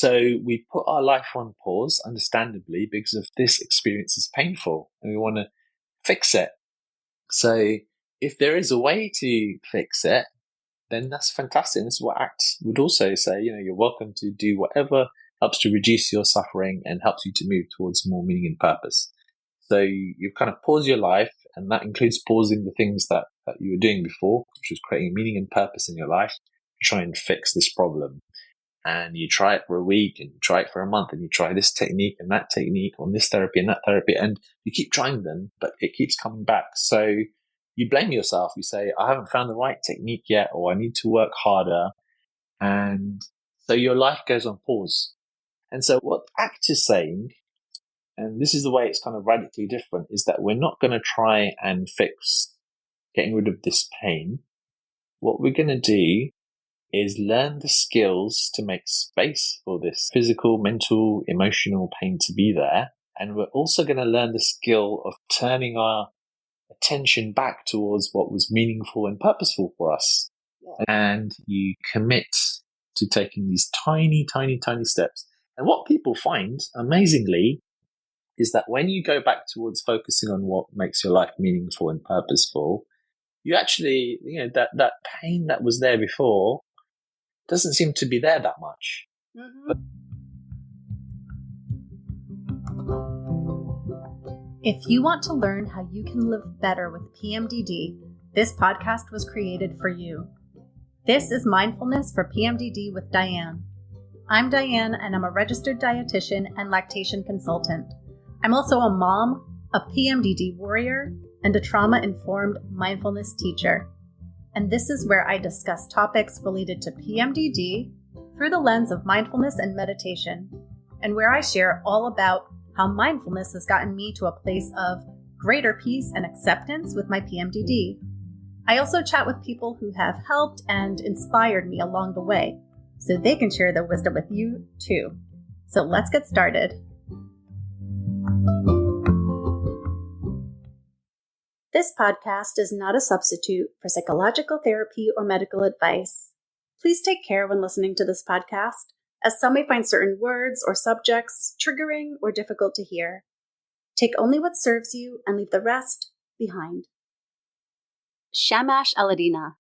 So we put our life on pause, understandably, because of this experience is painful and we want to fix it. So if there is a way to fix it, then that's fantastic. And this is what ACT would also say, you're welcome to do whatever helps to reduce your suffering and helps you to move towards more meaning and purpose. So you kind of pause your life, and that includes pausing the things that you were doing before, which was creating meaning and purpose in your life, to try and fix this problem. And you try it for a week, and you try it for a month, and you try this technique and that technique on this therapy and that therapy, and you keep trying them, but it keeps coming back. So you blame yourself. You say, I haven't found the right technique yet, or I need to work harder. And so your life goes on pause. And so what ACT is saying, and this is the way it's kind of radically different, is that we're not going to try and fix getting rid of this pain. What we're going to do is learn the skills to make space for this physical, mental, emotional pain to be there. And we're also going to learn the skill of turning our attention back towards what was meaningful and purposeful for us. Yeah. And you commit to taking these tiny, tiny, tiny steps. And what people find, amazingly, is that when you go back towards focusing on what makes your life meaningful and purposeful, you actually, that pain that was there before doesn't seem to be there that much. Mm-hmm. If you want to learn how you can live better with PMDD, this podcast was created for you. This is Mindfulness for PMDD with Diane. I'm Diane, and I'm a registered dietitian and lactation consultant. I'm also a mom, a PMDD warrior, and a trauma-informed mindfulness teacher. And this is where I discuss topics related to PMDD through the lens of mindfulness and meditation, and where I share all about how mindfulness has gotten me to a place of greater peace and acceptance with my PMDD. I also chat with people who have helped and inspired me along the way, so they can share their wisdom with you too. So let's get started. This podcast is not a substitute for psychological therapy or medical advice. Please take care when listening to this podcast, as some may find certain words or subjects triggering or difficult to hear. Take only what serves you and leave the rest behind. Shamash Alidina.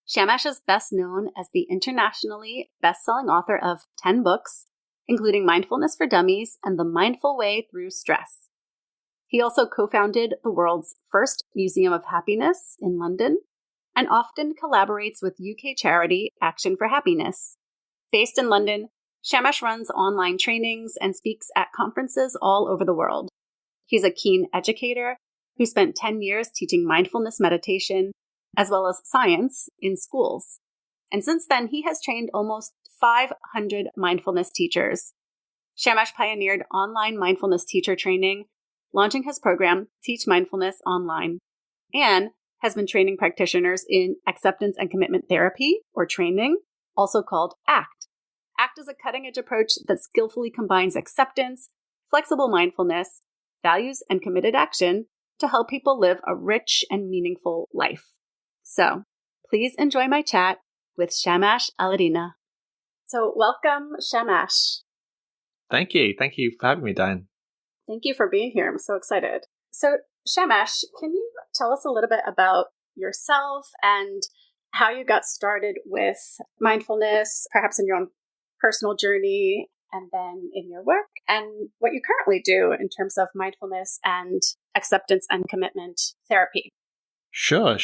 Shamash is best known as the internationally best-selling author of 10 books, including Mindfulness for Dummies and The Mindful Way Through Stress. He also co-founded the world's first Museum of Happiness in London and often collaborates with UK charity Action for Happiness. Based in London, Shamash runs online trainings and speaks at conferences all over the world. He's a keen educator who spent 10 years teaching mindfulness meditation as well as science in schools. And since then, he has trained almost 500 mindfulness teachers. Shamash pioneered online mindfulness teacher training, launching his program, Teach Mindfulness Online, and has been training practitioners in acceptance and commitment therapy, or training, also called ACT. ACT is a cutting-edge approach that skillfully combines acceptance, flexible mindfulness, values, and committed action to help people live a rich and meaningful life. So, please enjoy my chat with Shamash Alidina. So, welcome, Shamash. Thank you. Thank you for having me, Diane. Thank you for being here. I'm so excited. So, Shamash, can you tell us a little bit about yourself and how you got started with mindfulness, perhaps in your own personal journey, and then in your work, and what you currently do in terms of mindfulness and acceptance and commitment therapy? Sure.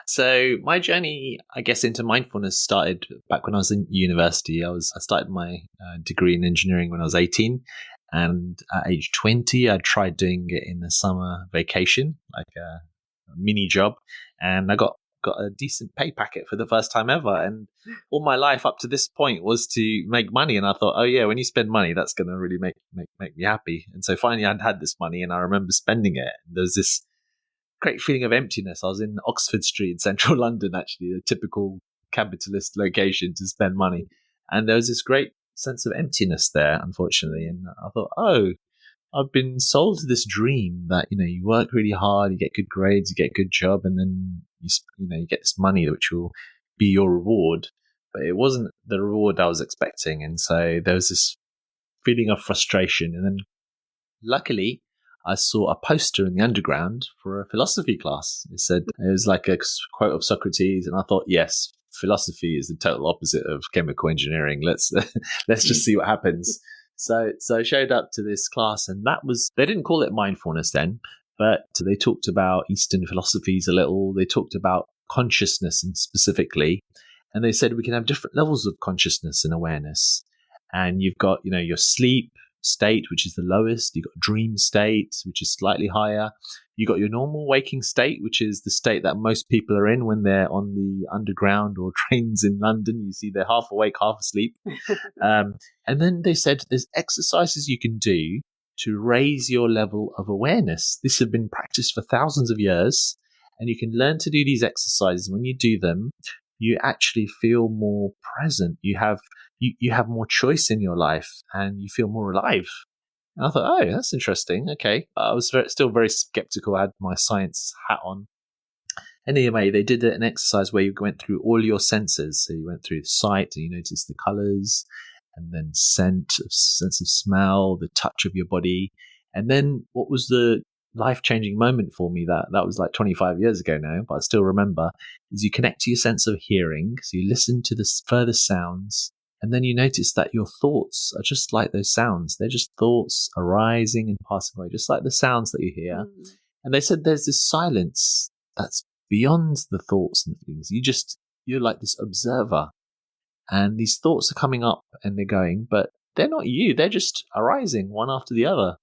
So my journey, I guess, into mindfulness started back when I was in university. I started my degree in engineering when I was 18. And at age 20, I tried doing it in the summer vacation, like a mini job. And I got a decent pay packet for the first time ever. And all my life up to this point was to make money. And I thought, oh yeah, when you spend money, that's going to really make me happy. And so finally I'd had this money and I remember spending it. And there was this great feeling of emptiness. I was in Oxford Street in central London, actually, a typical capitalist location to spend money. And there was this great sense of emptiness there, unfortunately. And I thought, oh, I've been sold to this dream that, you work really hard, you get good grades, you get a good job, and then you get this money which will be your reward. but it wasn't the reward I was expecting. And so there was this feeling of frustration. And then luckily, I saw a poster in the underground for a philosophy class. It was like a quote of Socrates, and I thought, yes, philosophy is the total opposite of chemical engineering. Let's just see what happens. So I showed up to this class, and they didn't call it mindfulness then, but they talked about Eastern philosophies a little. They talked about consciousness specifically, and they said we can have different levels of consciousness and awareness. And you've got, your sleep state, which is the lowest. You've got dream state, which is slightly higher. You got your normal waking state, which is the state that most people are in when they're on the underground or trains in London. You see they're half awake, half asleep. And then they said there's exercises you can do to raise your level of awareness. This has been practiced for thousands of years, and you can learn to do these exercises. When you do them, you actually feel more present. You have more choice in your life, and you feel more alive. And I thought, oh, that's interesting. Okay. I was still very skeptical. I had my science hat on. Anyway, they did an exercise where you went through all your senses. So you went through sight, and you noticed the colors, and then sense of smell, the touch of your body. And then what was the life-changing moment for me, that was like 25 years ago now, but I still remember, is you connect to your sense of hearing. So you listen to the further sounds, and then you notice that your thoughts are just like those sounds. They're just thoughts arising and passing away, just like the sounds that you hear. And they said there's this silence that's beyond the thoughts and things. You're like this observer, and these thoughts are coming up and they're going, but they're not you. They're just arising one after the other.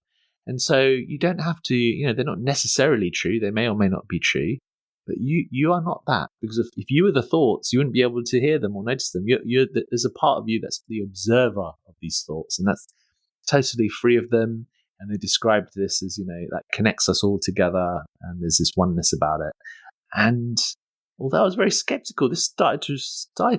And so you don't have to, they're not necessarily true. They may or may not be true, but you are not that, because if you were the thoughts, you wouldn't be able to hear them or notice them. There's a part of you that's the observer of these thoughts, and that's totally free of them. And they described this as, that connects us all together, and there's this oneness about it. And although I was very skeptical, this started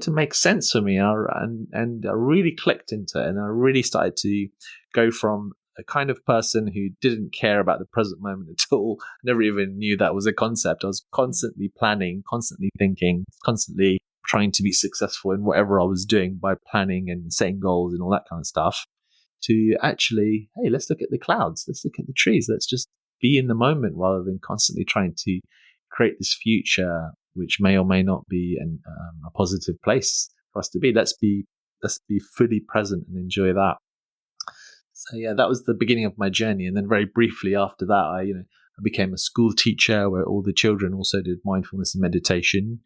to make sense for me, and I really clicked into it, and I really started to go from a kind of person who didn't care about the present moment at all, never even knew that was a concept. I was constantly planning, constantly thinking, constantly trying to be successful in whatever I was doing by planning and setting goals and all that kind of stuff, to actually, hey, let's look at the clouds, let's look at the trees, let's just be in the moment rather than constantly trying to create this future which may or may not be a positive place for us to be. Let's be fully present and enjoy that. So yeah, that was the beginning of my journey. And then very briefly after that, I became a school teacher where all the children also did mindfulness and meditation.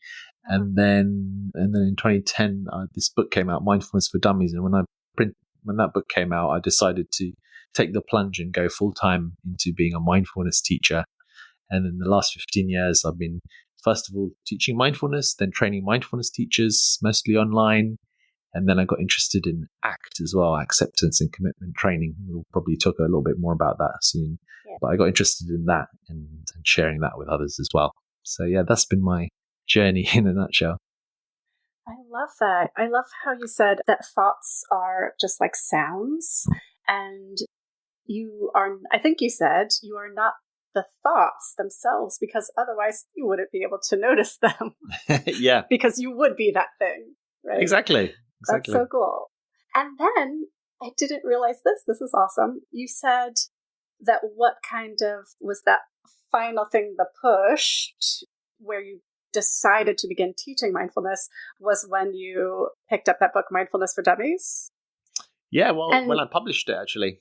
And then in 2010, this book came out, Mindfulness for Dummies. And when that book came out, I decided to take the plunge and go full time into being a mindfulness teacher. And in the last 15 years, I've been, first of all, teaching mindfulness, then training mindfulness teachers, mostly online. And then I got interested in ACT as well, acceptance and commitment training. We'll probably talk a little bit more about that soon. Yeah. But I got interested in that and sharing that with others as well. So yeah, that's been my journey in a nutshell. I love that. I love how you said that thoughts are just like sounds. And I think you said you are not the thoughts themselves, because otherwise you wouldn't be able to notice them. Yeah. Because you would be that thing, right? Exactly. That's so cool. And then I didn't realize this. This is awesome. You said that what kind of was that final thing, the push where you decided to begin teaching mindfulness was when you picked up that book, Mindfulness for Dummies? Yeah, when I published it, actually.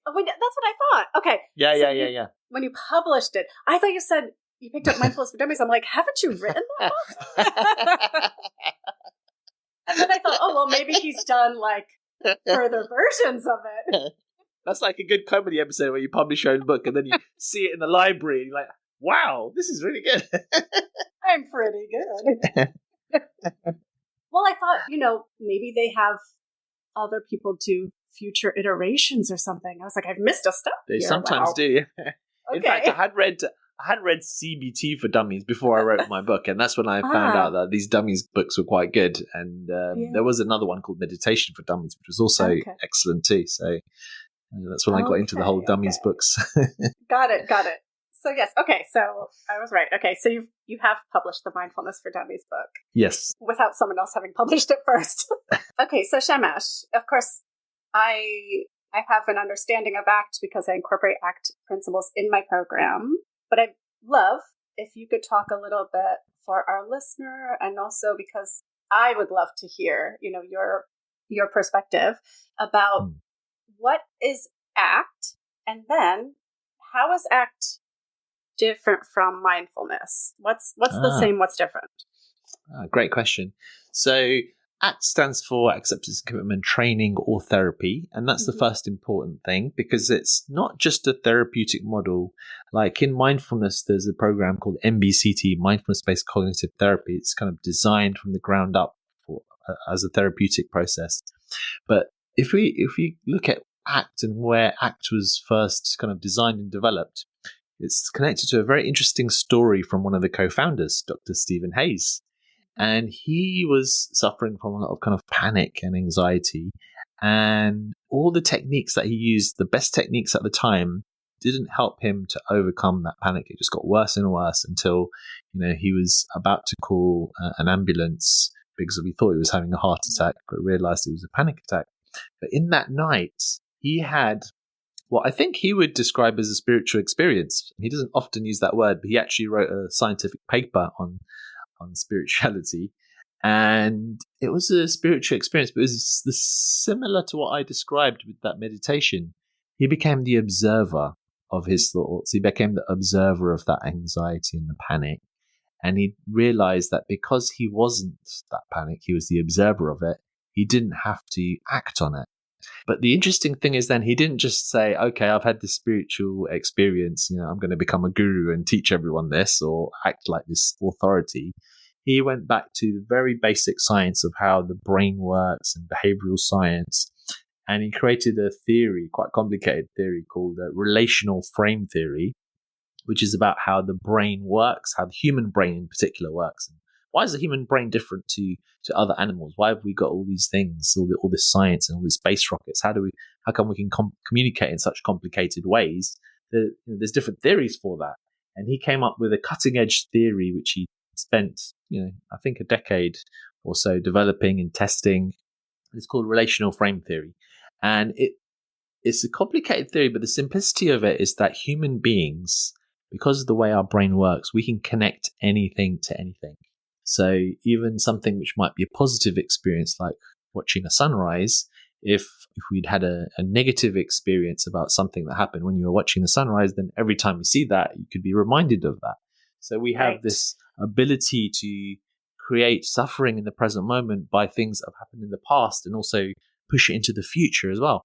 Oh, wait, that's what I thought. Okay. Yeah. When you published it, I thought you said you picked up Mindfulness for Dummies. I'm like, haven't you written that book? And then I thought, oh, well, maybe he's done like further versions of it. That's like a good comedy episode where you publish your own book and then you see it in the library and you're like, wow, this is really good. I'm pretty good. Well, I thought, maybe they have other people do future iterations or something. I was like, I've missed a step. They sometimes do. Okay. In fact, I had read CBT for Dummies before I wrote my book, and that's when I found out that these Dummies books were quite good. And there was another one called Meditation for Dummies, which was also excellent too. So that's when I got into the whole Dummies books. Got it. So yes, okay, so I was right. Okay, so you have published the Mindfulness for Dummies book. Yes. Without someone else having published it first. Okay, so Shamash, of course, I have an understanding of ACT because I incorporate ACT principles in my program. But I'd love if you could talk a little bit for our listener, and also because I would love to hear, your perspective about what is ACT, and then how is ACT different from mindfulness? What's the same? What's different? Great question. So ACT stands for Acceptance and Commitment Training or Therapy. And that's the first important thing, because it's not just a therapeutic model. Like in mindfulness, there's a program called MBCT, Mindfulness-Based Cognitive Therapy. It's kind of designed from the ground up as a therapeutic process. But if we look at ACT and where ACT was first kind of designed and developed, it's connected to a very interesting story from one of the co-founders, Dr. Stephen Hayes. And he was suffering from a lot of kind of panic and anxiety. And all the techniques that he used, the best techniques at the time, didn't help him to overcome that panic. It just got worse and worse until, he was about to call an ambulance because we thought he was having a heart attack, but realized it was a panic attack. But in that night, he had what I think he would describe as a spiritual experience. He doesn't often use that word, but he actually wrote a scientific paper on spirituality, and it was a spiritual experience, but it was similar to what I described with that meditation. He became the observer of his thoughts. He became the observer of that anxiety and the panic, and he realized that because he wasn't that panic, he was the observer of it, he didn't have to act on it. But the interesting thing is then he didn't just say, okay, I've had this spiritual experience, I'm going to become a guru and teach everyone this or act like this authority. He went back to the very basic science of how the brain works and behavioral science. And he created a theory, quite complicated theory called relational frame theory, which is about how the brain works, how the human brain in particular works. And why is the human brain different to other animals? Why have we got all these things, all this science and all these space rockets? How come we can communicate in such complicated ways? There's different theories for that. And he came up with a cutting edge theory, which he spent, I think a decade or so developing and testing. It's called relational frame theory. And it's a complicated theory, but the simplicity of it is that human beings, because of the way our brain works, we can connect anything to anything. So even something which might be a positive experience, like watching a sunrise, if we'd had a negative experience about something that happened when you were watching the sunrise, then every time you see that, you could be reminded of that. So we have this ability to create suffering in the present moment by things that have happened in the past, and also push it into the future as well.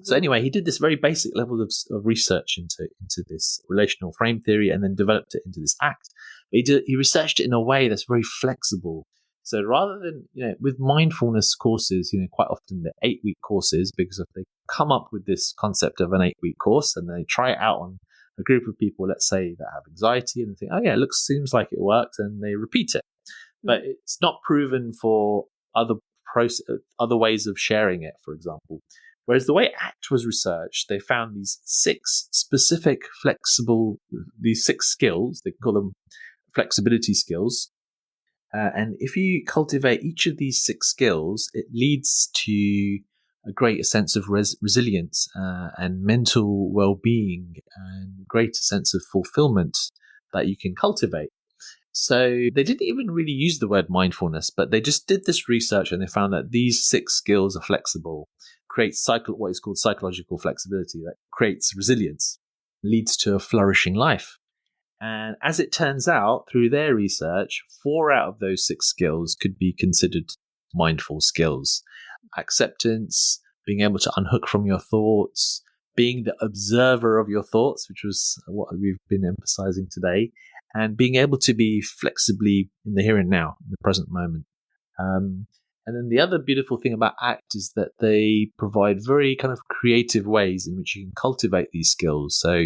So anyway, he did this very basic level of research into this relational frame theory, and then developed it into this ACT. But he researched it in a way that's very flexible. So rather than, with mindfulness courses, quite often they're 8-week courses, because if they come up with this concept of an 8-week course and they try it out on a group of people, let's say, that have anxiety, and they think, oh yeah, seems like it works, and they repeat it. But it's not proven for other ways of sharing it, for example. Whereas the way ACT was researched, they found these 6 specific these 6 skills, they call them flexibility skills. And if you cultivate each of these 6 skills, it leads to a greater sense of resilience and mental well-being, and greater sense of fulfillment that you can cultivate. So they didn't even really use the word mindfulness, but they just did this research, and they found that these 6 skills are flexible, creates what is called psychological flexibility, that creates resilience, leads to a flourishing life. And as it turns out, through their research, 4 out of those 6 skills could be considered mindful skills. Acceptance, being able to unhook from your thoughts, being the observer of your thoughts, which was what we've been emphasizing today, and being able to be flexibly in the here and now, in the present moment. And then the other beautiful thing about ACT is that they provide very kind of creative ways in which you can cultivate these skills. So,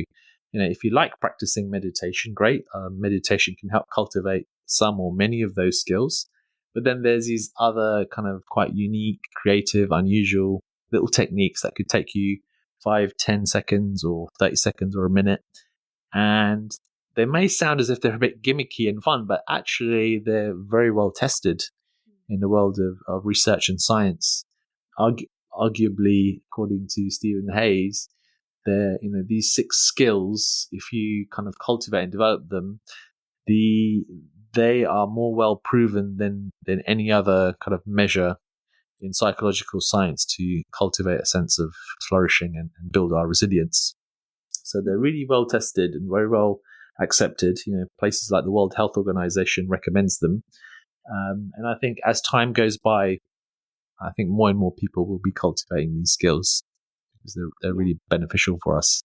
if you like practicing meditation, great. Meditation can help cultivate some or many of those skills. But then there's these other kind of quite unique, creative, unusual little techniques that could take you 5, 10 seconds or 30 seconds or a minute. And they may sound as if they're a bit gimmicky and fun, but actually they're very well tested in the world of research and science. Arguably, according to Stephen Hayes, these 6 skills, if you kind of cultivate and develop them, they are more well proven than any other kind of measure in psychological science to cultivate a sense of flourishing and build our resilience. So they're really well tested and very well accepted. Places like the World Health Organization recommends them. And I think as time goes by, I think more and more people will be cultivating these skills because they're really beneficial for us.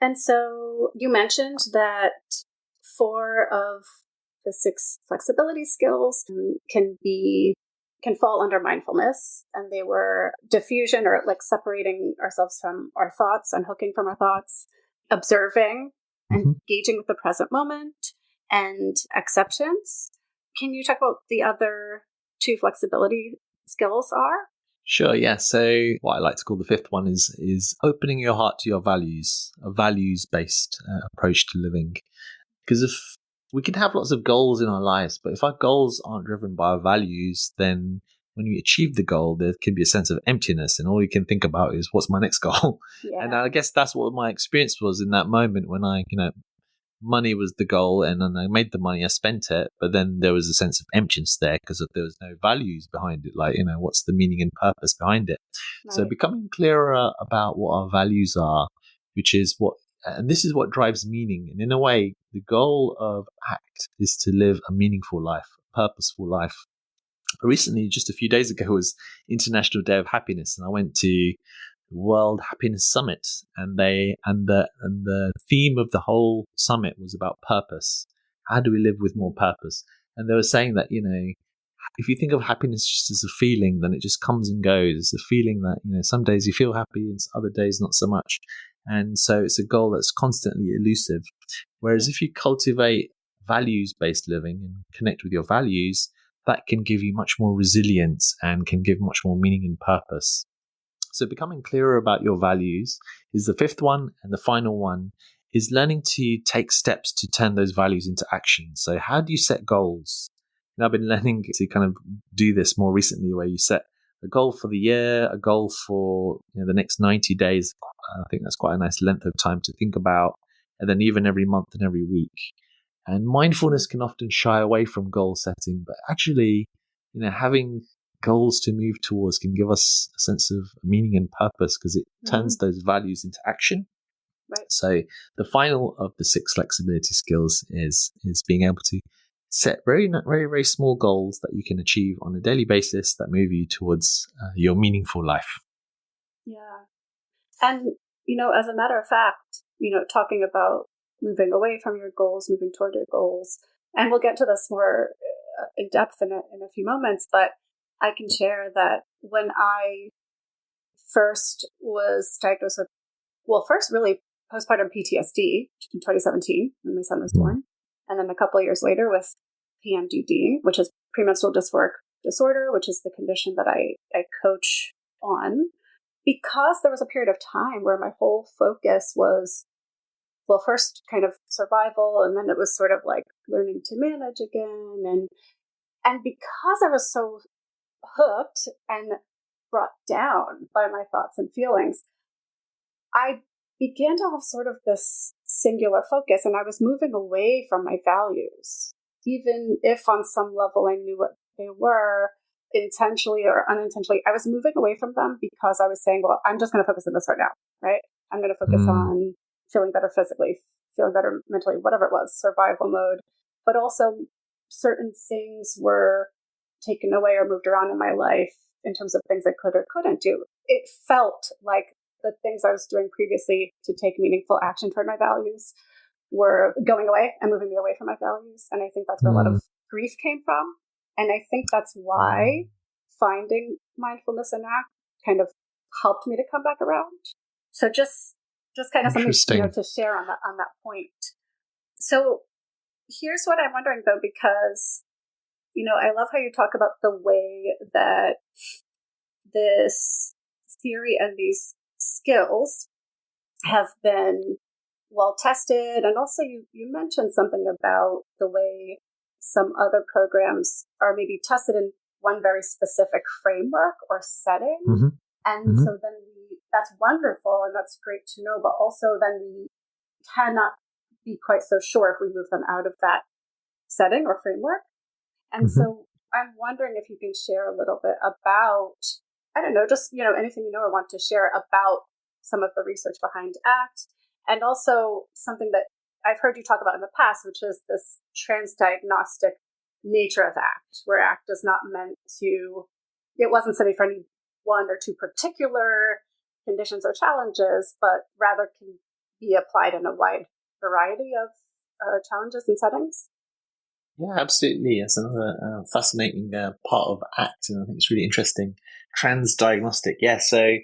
And so you mentioned that 4 of the 6 flexibility skills can fall under mindfulness, and they were diffusion, or like separating ourselves from our thoughts, unhooking from our thoughts, observing, engaging with the present moment, and acceptance. Can you talk about the other 2 flexibility skills are? Sure, yeah. So what I like to call the 5th one is opening your heart to your values, a values-based approach to living. Because if we can have lots of goals in our lives, but if our goals aren't driven by our values, then when we achieve the goal, there can be a sense of emptiness, and all you can think about is what's my next goal. Yeah. And I guess that's what my experience was in that moment when money was the goal, and then I made the money, I spent it, but then there was a sense of emptiness there because there was no values behind it. Like, what's the meaning and purpose behind it? Right. So becoming clearer about what our values are, and this is what drives meaning. And in a way, the goal of ACT is to live a meaningful life, a purposeful life. Recently, just a few days ago, was International Day of Happiness, and I went to World Happiness Summit, and the theme of the whole summit was about purpose. How do we live with more purpose? And they were saying that if you think of happiness just as a feeling, then it just comes and goes. It's a feeling that some days you feel happy and other days not so much, and so it's a goal that's constantly elusive. Whereas if you cultivate values-based living and connect with your values, that can give you much more resilience and can give much more meaning and purpose. So becoming clearer about your values is the 5th one. And the final one is learning to take steps to turn those values into action. So how do you set goals? And I've been learning to kind of do this more recently, where you set a goal for the year, a goal for the next 90 days. I think that's quite a nice length of time to think about. And then even every month and every week. And mindfulness can often shy away from goal setting, but actually, having goals to move towards can give us a sense of meaning and purpose because it turns those values into action. Right. So the final of the 6 flexibility skills is being able to set very, very, very small goals that you can achieve on a daily basis that move you towards your meaningful life. Yeah. And, as a matter of fact, talking about moving away from your goals, moving toward your goals, and we'll get to this more in depth in a few moments, but I can share that when I first was diagnosed with, first really postpartum PTSD in 2017 when my son was born, and then a couple of years later with Pmdd, which is premenstrual dysphoric disorder, which is the condition that I coach on, because there was a period of time where my whole focus was, first kind of survival, and then it was sort of like learning to manage again. And because I was so hooked and brought down by my thoughts and feelings, I began to have sort of this singular focus, and I was moving away from my values, even if on some level I knew what they were, intentionally or unintentionally. I was moving away from them because I was saying, well, I'm just going to focus on this right now, right? I'm going to focus on feeling better physically, feeling better mentally, whatever it was, survival mode. But also certain things were taken away or moved around in my life in terms of things I could or couldn't do. It felt like the things I was doing previously to take meaningful action toward my values were going away and moving me away from my values. And I think that's where a lot of grief came from. And I think that's why finding mindfulness and ACT kind of helped me to come back around. So just kind of something to share on that point. So here's what I'm wondering though, because I love how you talk about the way that this theory and these skills have been well tested. And also you mentioned something about the way some other programs are maybe tested in one very specific framework or setting. Mm-hmm. And Mm-hmm. so then that's wonderful and that's great to know, but also then we cannot be quite so sure if we move them out of that setting or framework. And Mm-hmm. so I'm wondering if you can share a little bit about, I don't know, just, anything or want to share about some of the research behind ACT, and also something that I've heard you talk about in the past, which is this transdiagnostic nature of ACT, where ACT is not meant to, it wasn't studied for any one or two particular conditions or challenges, but rather can be applied in a wide variety of challenges and settings. Yeah, absolutely. It's another fascinating part of ACT, and I think it's really interesting. Transdiagnostic. Yeah, so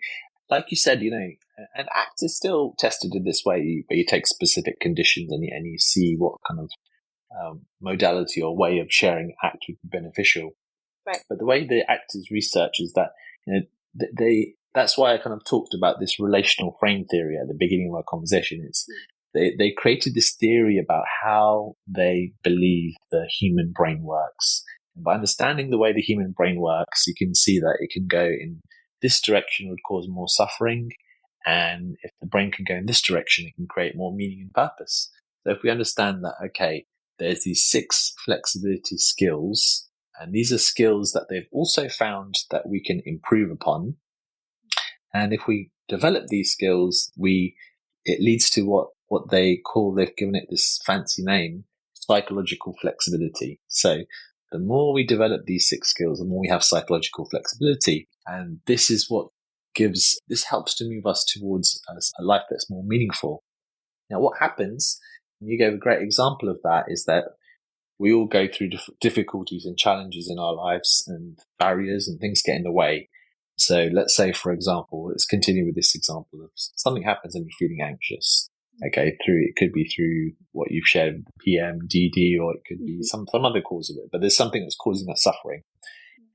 like you said, and ACT is still tested in this way, where you take specific conditions and you see what kind of modality or way of sharing ACT would be beneficial. Right. But the way the ACT is research is that that's why I kind of talked about this relational frame theory at the beginning of our conversation. It's they created this theory about how they believe the human brain works. And by understanding the way the human brain works, you can see that it can go in this direction would cause more suffering. And if the brain can go in this direction, it can create more meaning and purpose. So if we understand that, okay, there's these 6 flexibility skills, and these are skills that they've also found that we can improve upon. And if we develop these skills, it leads to what they've given it this fancy name, psychological flexibility. So the more we develop these 6 skills, the more we have psychological flexibility. And this is what this helps to move us towards a life that's more meaningful. Now, what happens, and you gave a great example of that, is that we all go through difficulties and challenges in our lives, and barriers and things get in the way. So let's say, for example, let's continue with this example of something happens and you're feeling anxious. Okay, it could be through what you've shared with the Pmdd, or it could be some other cause of it, but there's something that's causing us suffering.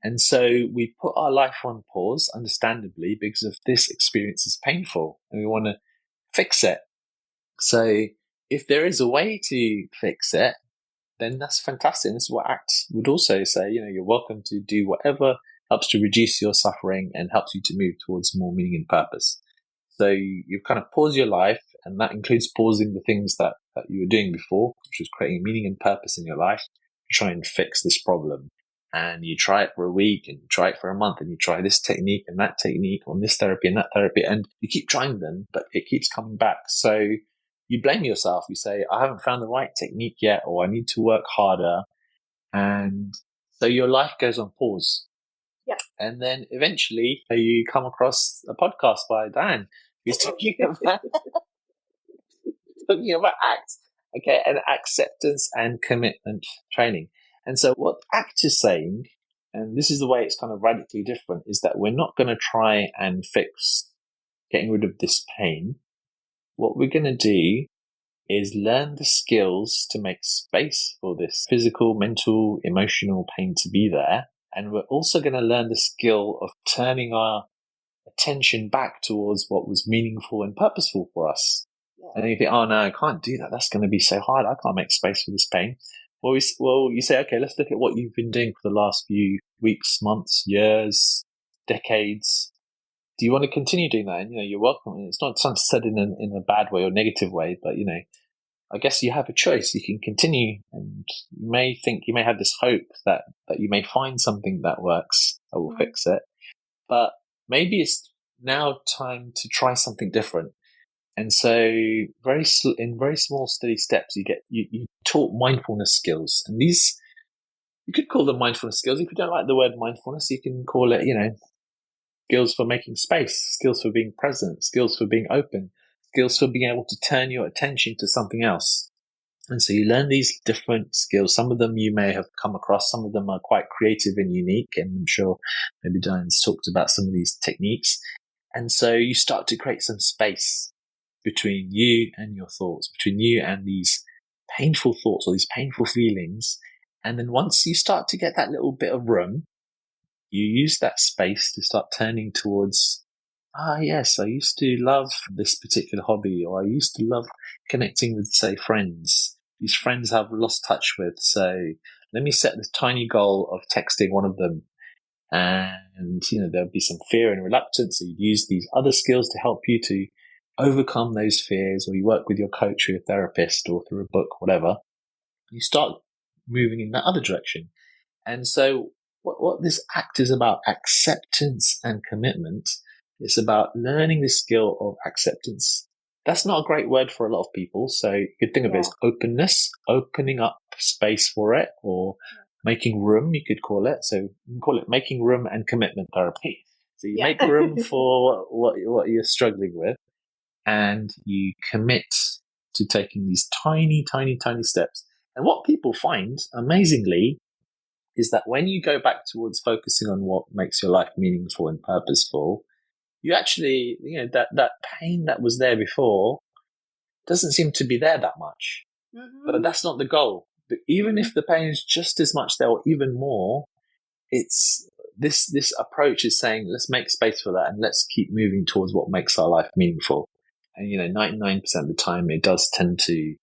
And so we put our life on pause, understandably, because of this experience is painful and we want to fix it. So if there is a way to fix it, then that's fantastic. And this is what ACT would also say, you're welcome to do whatever helps to reduce your suffering and helps you to move towards more meaning and purpose. So you kind of pause your life, and that includes pausing the things that you were doing before, which was creating meaning and purpose in your life, to try and fix this problem. And you try it for a week, and you try it for a month, and you try this technique and that technique, on this therapy and that therapy, and you keep trying them, but it keeps coming back. So you blame yourself. You say, I haven't found the right technique yet, or I need to work harder. And so your life goes on pause. Yeah. And then eventually you come across a podcast by Diane, who's talking about ACT, okay, and acceptance and commitment training. And so what ACT is saying, and this is the way it's kind of radically different, is that we're not going to try and fix getting rid of this pain. What we're going to do is learn the skills to make space for this physical, mental, emotional pain to be there. And we're also going to learn the skill of turning our attention back towards what was meaningful and purposeful for us. Yeah. And you think, oh no, I can't do that. That's going to be so hard. I can't make space for this pain. Well, you say, okay, let's look at what you've been doing for the last few weeks, months, years, decades. Do you want to continue doing that? And, you're welcome. And it's not said in a bad way or negative way, but, I guess you have a choice. You can continue, and you may have this hope that you may find something that works that will fix it. But maybe it's now time to try something different. And so in very small, steady steps, you taught mindfulness skills. And these, you could call them mindfulness skills. If you don't like the word mindfulness, you can call it, skills for making space, skills for being present, skills for being open, skills for being able to turn your attention to something else. And so you learn these different skills. Some of them you may have come across. Some of them are quite creative and unique. And I'm sure maybe Diane's talked about some of these techniques. And so you start to create some space between you and your thoughts, between you and these painful thoughts or these painful feelings. And then once you start to get that little bit of room, you use that space to start turning towards yes, I used to love this particular hobby, or I used to love connecting with, say, friends. These friends I've lost touch with. So let me set this tiny goal of texting one of them. And, there'll be some fear and reluctance. So you use these other skills to help you to overcome those fears, or you work with your coach or your therapist or through a book, whatever. You start moving in that other direction. And so what this act is about, acceptance and commitment. It's about learning the skill of acceptance. That's not a great word for a lot of people. So you could think of it as openness, opening up space for it, or making room, you could call it. So you can call it making room and commitment therapy. So you make room for what you're struggling with, and you commit to taking these tiny, tiny, tiny steps. And what people find, amazingly, is that when you go back towards focusing on what makes your life meaningful and purposeful, you actually, that pain that was there before doesn't seem to be there that much. Mm-hmm. But that's not the goal. But even if the pain is just as much there or even more, it's this approach is saying, let's make space for that and let's keep moving towards what makes our life meaningful. And 99% of the time it does tend to,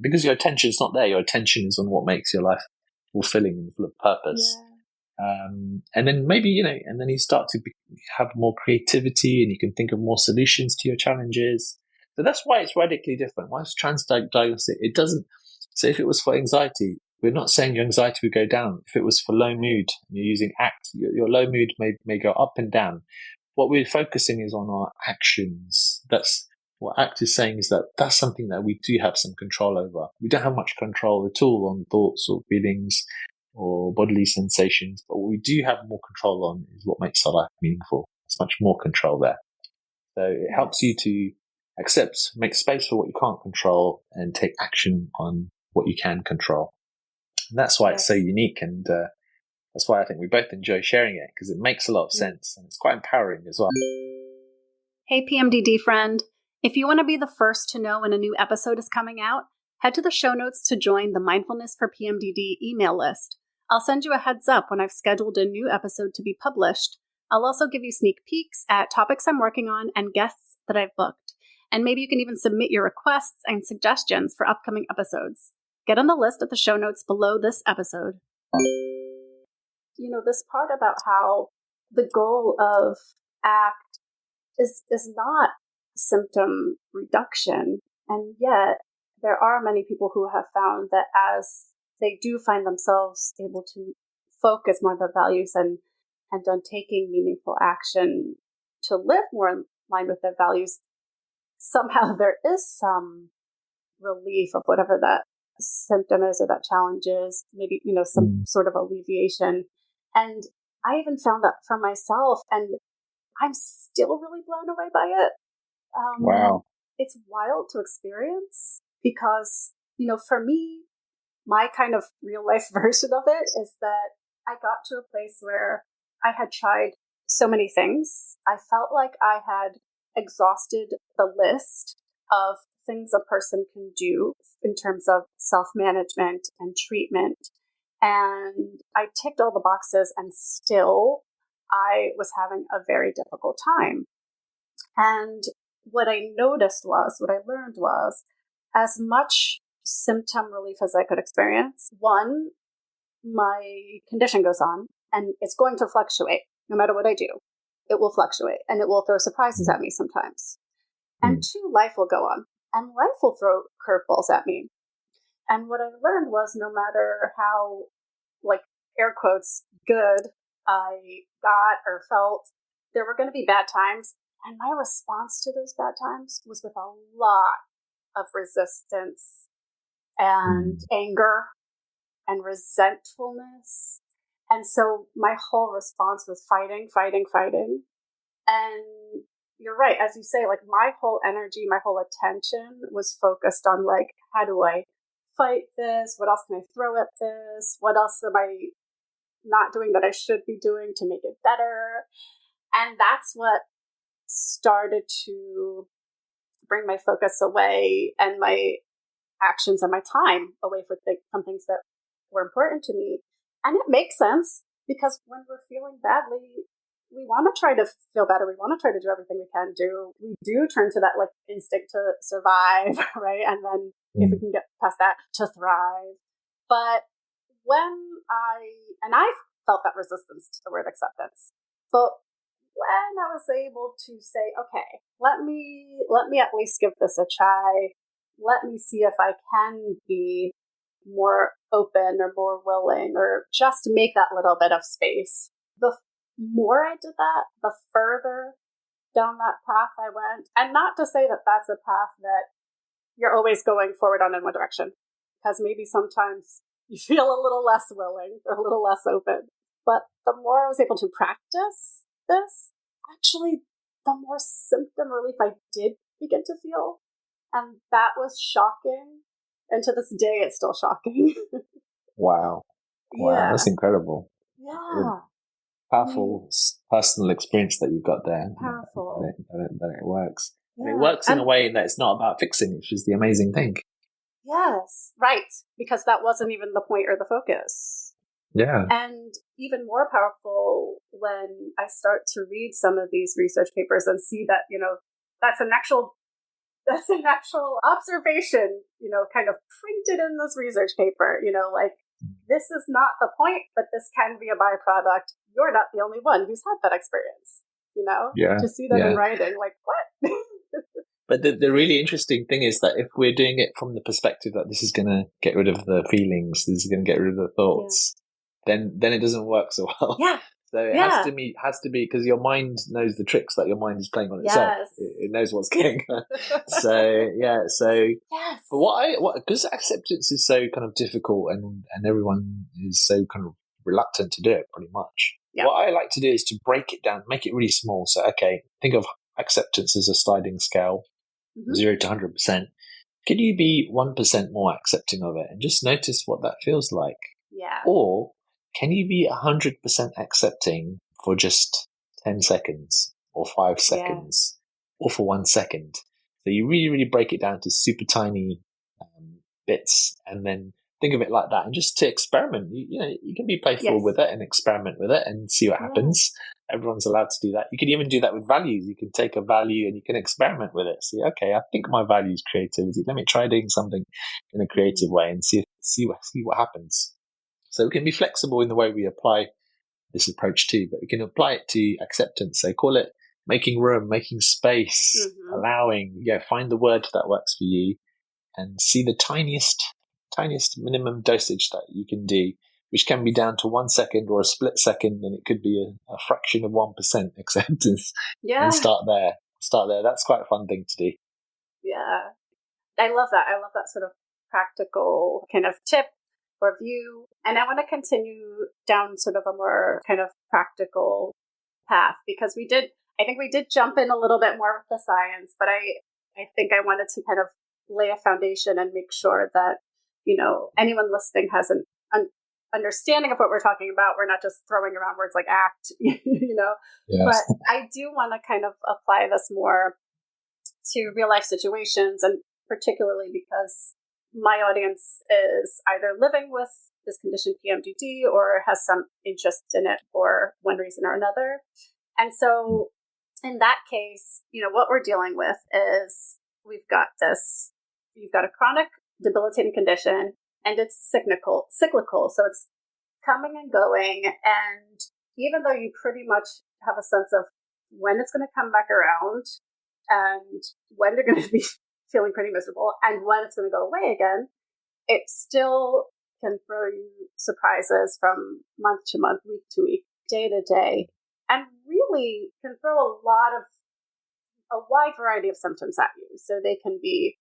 because your attention is not there, your attention is on what makes your life fulfilling and full of purpose. Yeah. And then maybe, and then you start to have more creativity and you can think of more solutions to your challenges. So that's why it's radically different. Why it's transdiagnostic? It doesn't. So if it was for anxiety, we're not saying your anxiety would go down. If it was for low mood, you're using ACT, your low mood may go up and down. What we're focusing is on our actions. That's what ACT is saying, is that that's something that we do have some control over. We don't have much control at all on thoughts or feelings or bodily sensations, but what we do have more control on is what makes our life meaningful. There's much more control there. So it helps you to accept, make space for what you can't control, and take action on what you can control. And that's why it's so unique, and that's why I think we both enjoy sharing it, because it makes a lot of sense and it's quite empowering as well. Hey, PMDD friend. If you want to be the first to know when a new episode is coming out, head to the show notes to join the Mindfulness for PMDD email list. I'll send you a heads up when I've scheduled a new episode to be published. I'll also give you sneak peeks at topics I'm working on and guests that I've booked. And maybe you can even submit your requests and suggestions for upcoming episodes. Get on the list at the show notes below this episode. This part about how the goal of ACT is not symptom reduction, and yet there are many people who have found that as they do find themselves able to focus more on their values and on taking meaningful action to live more in line with their values, somehow there is some relief of whatever that symptom is or that challenge is, maybe, some sort of alleviation. And I even found that for myself, and I'm still really blown away by it. Wow. It's wild to experience because, for me, my kind of real life version of it is that I got to a place where I had tried so many things. I felt like I had exhausted the list of things a person can do in terms of self-management and treatment. And I ticked all the boxes, and still I was having a very difficult time. And what I learned was, as much symptom relief as I could experience, one, my condition goes on and it's going to fluctuate no matter what I do. It will fluctuate and it will throw surprises at me sometimes. And two, life will go on and life will throw curveballs at me. And what I learned was, no matter how, air quotes, good I got or felt, there were going to be bad times. And my response to those bad times was with a lot of resistance and anger and resentfulness. And so my whole response was fighting. And you're right, as you say, my whole energy, my whole attention was focused on how do I fight this? What else can I throw at this? What else am I not doing that I should be doing to make it better? And that's what started to bring my focus away and my actions and my time away from things that were important to me. And it makes sense, because when we're feeling badly, we want to try to feel better. We want to try to do everything we can do. We do turn to that like instinct to survive, right? And then if we can get past that, to thrive. But I felt that resistance to the word acceptance. But when I was able to say, okay, let me at least give this a try. Let me see if I can be more open or more willing, or just make that little bit of space. The more I did that, the further down that path I went. And not to say that that's a path that you're always going forward on in one direction, because maybe sometimes you feel a little less willing or a little less open. But the more I was able to practice this, actually, the more symptom relief I did begin to feel. And that was shocking. And to this day, it's still shocking. Wow. Yeah. That's incredible. Yeah. Powerful personal experience that you've got there. Powerful. That it works. Yeah. And it works in a way that it's not about fixing, which is the amazing thing. Yes, right. Because that wasn't even the point or the focus. Yeah. And even more powerful when I start to read some of these research papers and see that, that's an actual observation, kind of printed in this research paper, like, this is not the point, but this can be a byproduct. You're not the only one who's had that experience, Yeah. To see that in writing, like, what? But the really interesting thing is that if we're doing it from the perspective that this is going to get rid of the feelings, this is going to get rid of the thoughts, then it doesn't work so well. Yeah. So it has to be because your mind knows the tricks that your mind is playing on itself. It knows what's going on. So yes. But because acceptance is so kind of difficult and everyone is so kind of reluctant to do it pretty much. Yeah. What I like to do is to break it down, make it really small. So okay, think of acceptance as a sliding scale, 0 to 100%. Can you be 1% more accepting of it and just notice what that feels like? Yeah. Or can you be 100% accepting for just 10 seconds or 5 seconds or for 1 second? So you really, really break it down to super tiny bits and then think of it like that and just to experiment. You can be playful with it and experiment with it and see what happens. Everyone's allowed to do that. You can even do that with values. You can take a value and you can experiment with it. See, okay, I think my value is creativity. Let me try doing something in a creative way and see what happens. So we can be flexible in the way we apply this approach too, but we can apply it to acceptance. So call it making room, making space, allowing, find the word that works for you and see the tiniest minimum dosage that you can do, which can be down to 1 second or a split second, and it could be a fraction of 1% acceptance. Yeah. And start there. That's quite a fun thing to do. Yeah. I love that. I love that sort of practical kind of tip or view. And I want to continue down sort of a more kind of practical path because I think we did jump in a little bit more with the science, but I think I wanted to kind of lay a foundation and make sure that, anyone listening has an understanding of what we're talking about. We're not just throwing around words like act, Yes. But I do want to kind of apply this more to real life situations, and particularly because my audience is either living with this condition PMDD or has some interest in it for one reason or another. And so in that case, what we're dealing with is you've got a chronic debilitating condition and it's cyclical. So it's coming and going. And even though you pretty much have a sense of when it's going to come back around and when you're going to be feeling pretty miserable and when it's going to go away again, it still can throw you surprises from month to month, week to week, day to day, and really can throw a wide variety of symptoms at you. So they can be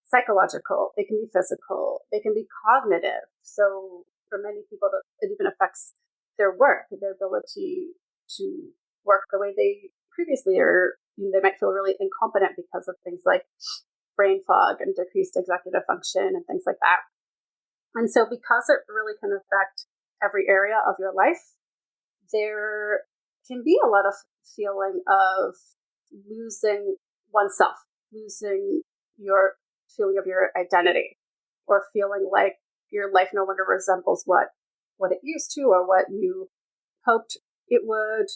psychological, they can be physical, they can be cognitive. So for many people, it even affects their work, their ability to work the way they previously, or they might feel really incompetent because of things like brain fog and decreased executive function and things like that. And so because it really can affect every area of your life, there can be a lot of feeling of losing oneself, losing your feeling of your identity, or feeling like your life no longer resembles what it used to or what you hoped it would.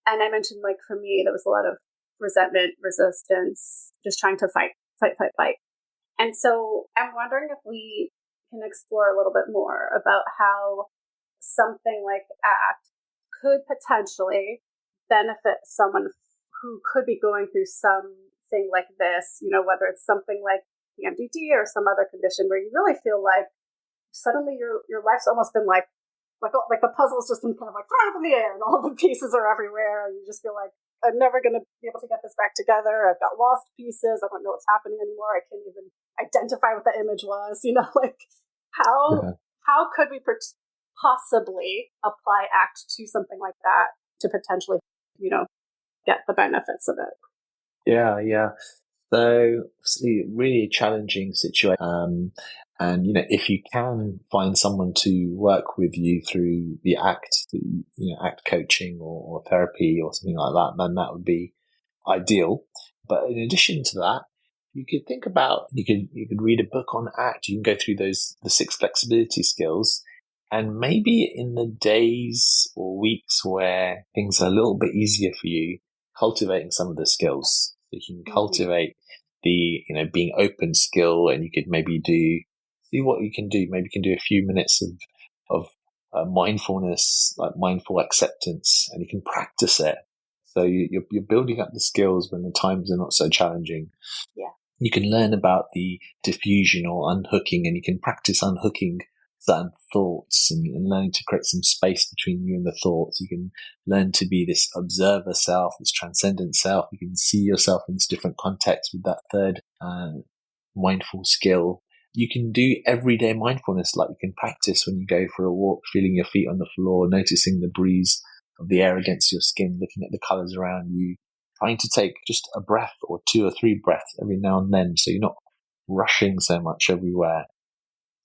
And I mentioned, like, for me, there was a lot of resentment, resistance, just trying to fight. And so I'm wondering if we can explore a little bit more about how something like ACT could potentially benefit someone who could be going through something like this, whether it's something like Pmdd or some other condition where you really feel like suddenly your life's almost been like the puzzle's just been kind of like thrown up in the air and all the pieces are everywhere and you just feel like I'm never going to be able to get this back together. I've got lost pieces. I don't know what's happening anymore. I can't even identify what the image was. Like how could we possibly apply ACT to something like that to potentially, get the benefits of it? Yeah. So, obviously, really a challenging situation. And, if you can find someone to work with you through the ACT coaching or therapy or something like that, then that would be ideal. But in addition to that, you could think about, you could read a book on ACT. You can go through the 6 flexibility skills. And maybe in the days or weeks where things are a little bit easier for you, cultivating some of the skills. So you can cultivate the, being open skill, and you could maybe see what you can do. Maybe you can do a few minutes of mindfulness, like mindful acceptance, and you can practice it. So you're building up the skills when the times are not so challenging. Yeah. You can learn about the diffusion or unhooking, and you can practice unhooking certain thoughts and learning to create some space between you and the thoughts. You can learn to be this observer self, this transcendent self. You can see yourself in this different context with that third mindful skill. You can do everyday mindfulness, like you can practice when you go for a walk, feeling your feet on the floor, noticing the breeze of the air against your skin, looking at the colors around you, trying to take just a breath or 2 or 3 breaths every now and then, so you're not rushing so much everywhere.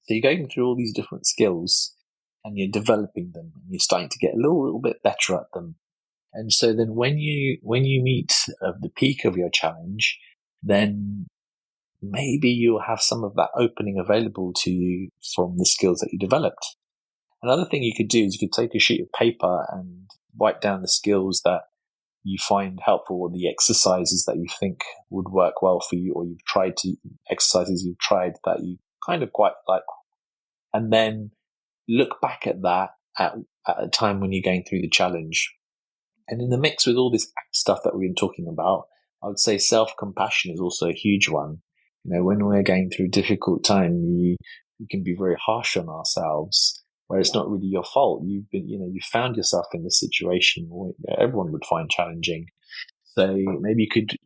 So you're going through all these different skills and you're developing them and you're starting to get a little bit better at them. And so then when you meet the peak of your challenge, then maybe you'll have some of that opening available to you from the skills that you developed. Another thing you could do is you could take a sheet of paper and write down the skills that you find helpful, or the exercises that you think would work well for you, or exercises you've tried that you kind of quite like. And then look back at that at a time when you're going through the challenge. And in the mix with all this stuff that we've been talking about, I would say self-compassion is also a huge one. When we're going through a difficult time, we can be very harsh on ourselves, where it's not really your fault. You found yourself in this situation where everyone would find challenging. So maybe you could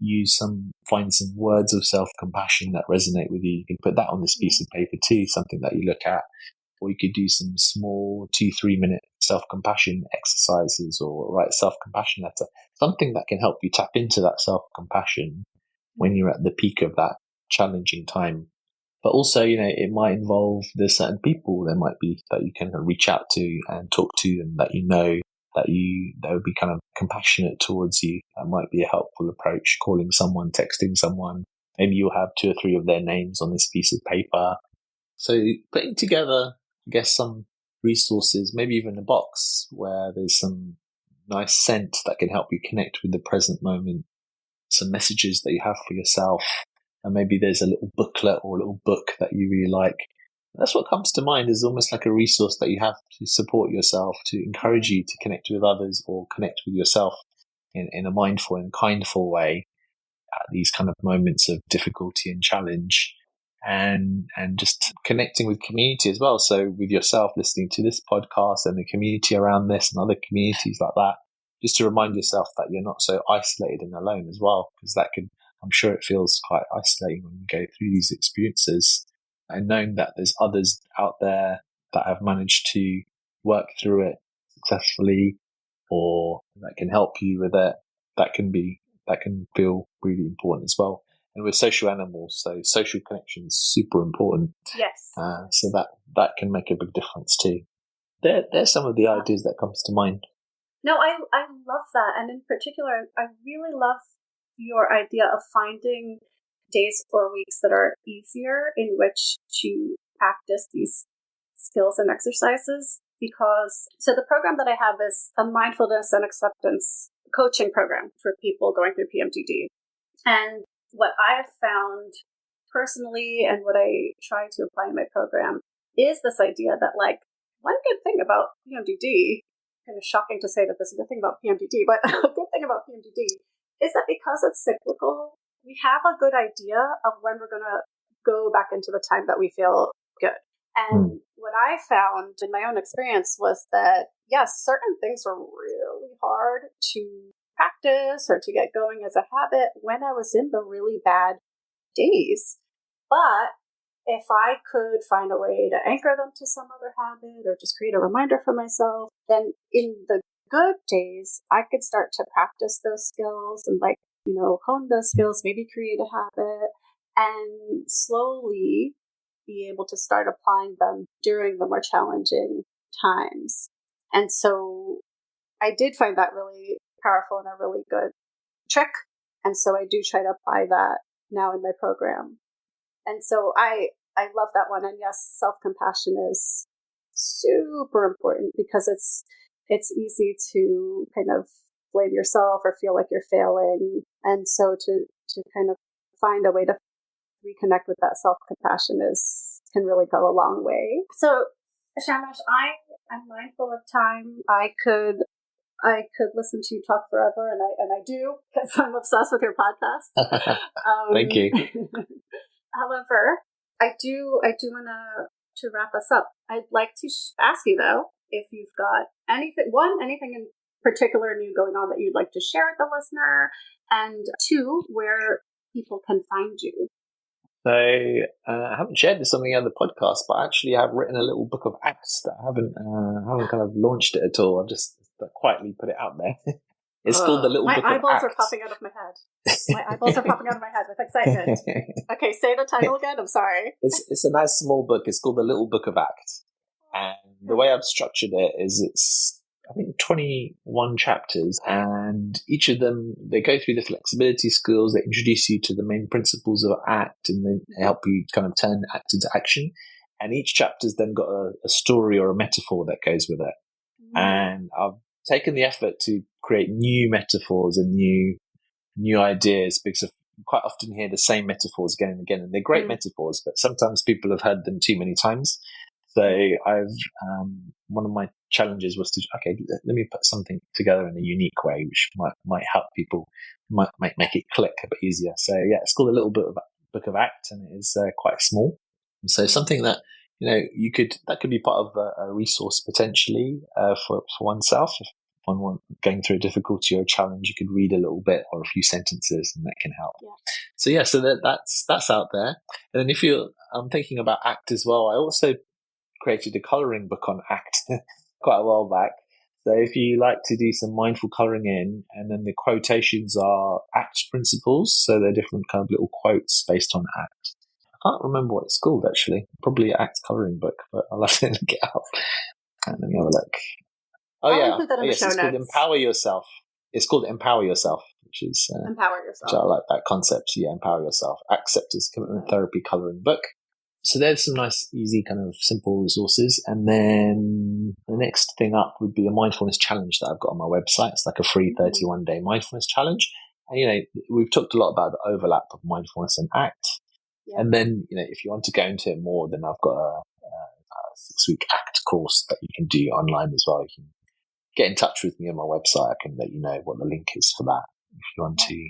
find some words of self-compassion that resonate with you. You can put that on this piece of paper too, something that you look at. Or you could do some small 2-3 minute self-compassion exercises, or write a self-compassion letter, something that can help you tap into that self-compassion when you're at the peak of that challenging time. But also, it might involve there's certain people there might be that you can reach out to and talk to, and that that would be kind of compassionate towards you. That might be a helpful approach. Calling someone, texting someone. Maybe you'll have 2 or 3 of their names on this piece of paper. So putting together, I guess, some resources, maybe even a box where there's some nice scent that can help you connect with the present moment, some messages that you have for yourself, and maybe there's a little booklet or a little book that you really like. That's what comes to mind, is almost like a resource that you have to support yourself, to encourage you to connect with others or connect with yourself in a mindful and kindful way at these kind of moments of difficulty and challenge. And just connecting with community as well. So with yourself listening to this podcast and the community around this and other communities like that, just to remind yourself that you're not so isolated and alone as well, because I'm sure it feels quite isolating when you go through these experiences, and knowing that there's others out there that have managed to work through it successfully, or that can help you with it, that can feel really important as well. And we're social animals, so social connection is super important. Yes. So that can make a big difference too. There's some of the ideas that comes to mind. No, I love that. And in particular, I really love your idea of finding days or weeks that are easier in which to practice these skills and exercises. So the program that I have is a mindfulness and acceptance coaching program for people going through PMDD. And what I've found personally and what I try to apply in my program is this idea that, like, one good thing about PMDD, kind of shocking to say that there's a good thing about PMDD, but a good thing about PMDD is that because it's cyclical, we have a good idea of when we're going to go back into the time that we feel good. And what I found in my own experience was that, yes, certain things were really hard to practice or to get going as a habit when I was in the really bad days. But if I could find a way to anchor them to some other habit or just create a reminder for myself, then in the good days, I could start to practice those skills and, like, hone those skills, maybe create a habit, and slowly be able to start applying them during the more challenging times. And so I did find that really powerful and a really good trick. And so I do try to apply that now in my program. And so I love that one. And yes, self-compassion is super important because it's easy to kind of blame yourself or feel like you're failing. And so to kind of find a way to reconnect with that self-compassion can really go a long way. So Shamash, I'm mindful of time. I could listen to you talk forever, and I do, because I'm obsessed with your podcast. Thank you. However, I do want to wrap us up. I'd like to ask you, though, if you've got anything in particular new going on that you'd like to share with the listener, and two, where people can find you. So I haven't shared this on the other podcast, but actually I've written a little book of acts that I haven't kind of launched it at all. I've just quietly put it out there. It's called The Little Book of Acts. My eyeballs are popping out of my head. My eyeballs are popping out of my head with excitement. Okay, say the title again. I'm sorry. It's a nice small book. It's called The Little Book of Acts. And the way I've structured it is it's, I think, 21 chapters, and each of them, they go through the flexibility skills, they introduce you to the main principles of ACT, and they help you kind of turn ACT into action. And each chapter's then got a story or a metaphor that goes with it. And I've taken the effort to create new metaphors and new ideas, because I quite often hear the same metaphors again and again, and they're great metaphors, but sometimes people have heard them too many times. So I've one of my challenges was to let me put something together in a unique way, which might help people, might make it click a bit easier. So yeah, it's called A Little Book of ACT, and it is quite small. And so something that that could be part of a resource potentially for oneself. If one going through a difficulty or a challenge, you could read a little bit or a few sentences, and that can help. Yeah. So that's out there. And then I'm thinking about ACT as well. I also created a colouring book on ACT quite a while back. So if you like to do some mindful colouring in, and then the quotations are ACT principles, so they're different kind of little quotes based on ACT. I can't remember what it's called, actually. Probably ACT colouring book, but I'll have to look it up. And let me have a look. I'll include that in the show it's notes. Called Empower Yourself. It's called Empower Yourself, which is Empower Yourself. Which I like that concept. Yeah, Empower Yourself. Acceptance Commitment Therapy colouring book. So there's some nice, easy, kind of simple resources. And then the next thing up would be a mindfulness challenge that I've got on my website. It's like a free 31-day mindfulness challenge. And, we've talked a lot about the overlap of mindfulness and ACT. Yeah. And then, if you want to go into it more, then I've got a 6-week ACT course that you can do online as well. You can get in touch with me on my website. I can let you know what the link is for that if you want to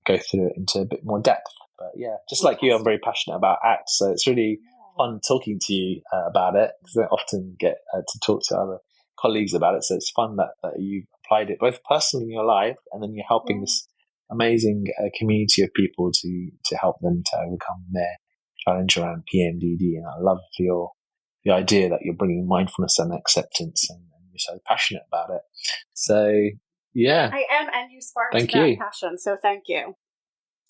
go through it into a bit more depth. But yeah, just like you, I'm very passionate about ACT. So it's really fun talking to you about it, because I don't often get to talk to other colleagues about it. So it's fun that you've applied it both personally in your life, and then you're helping this amazing community of people to help them to overcome their challenge around PMDD. And I love the idea that you're bringing mindfulness and acceptance, and you're so passionate about it. So yeah, I am, and you sparked that passion. So thank you.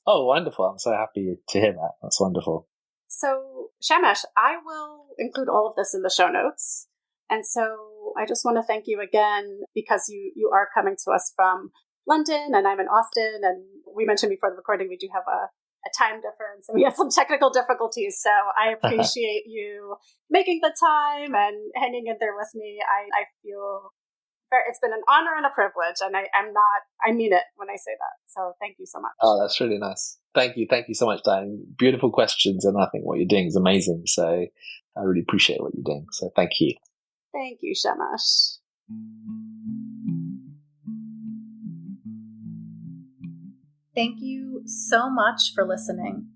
Oh, wonderful. I'm so happy to hear that. That's wonderful. So, Shamash, I will include all of this in the show notes. And so I just want to thank you again, because you are coming to us from London and I'm in Austin. And we mentioned before the recording, we do have a time difference and we have some technical difficulties. So I appreciate you making the time and hanging in there with me. I feel it's been an honor and a privilege, and I mean it when I say that. So thank you so much. Oh, that's really nice. Thank you so much, Diane. Beautiful questions, and I think what you're doing is amazing. So I really appreciate what you're doing. So thank you. Thank you, Shamash. Thank you so much for listening.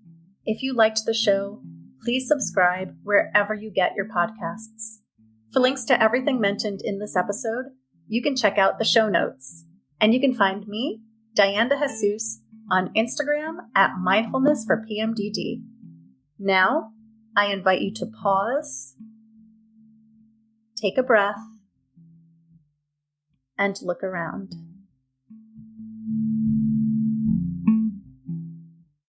If you liked the show, please subscribe wherever you get your podcasts. For links to everything mentioned in this episode, you can check out the show notes. And you can find me, Diane de Jesus, on Instagram at Mindfulness for Pmdd. Now, I invite you to pause, take a breath, and look around.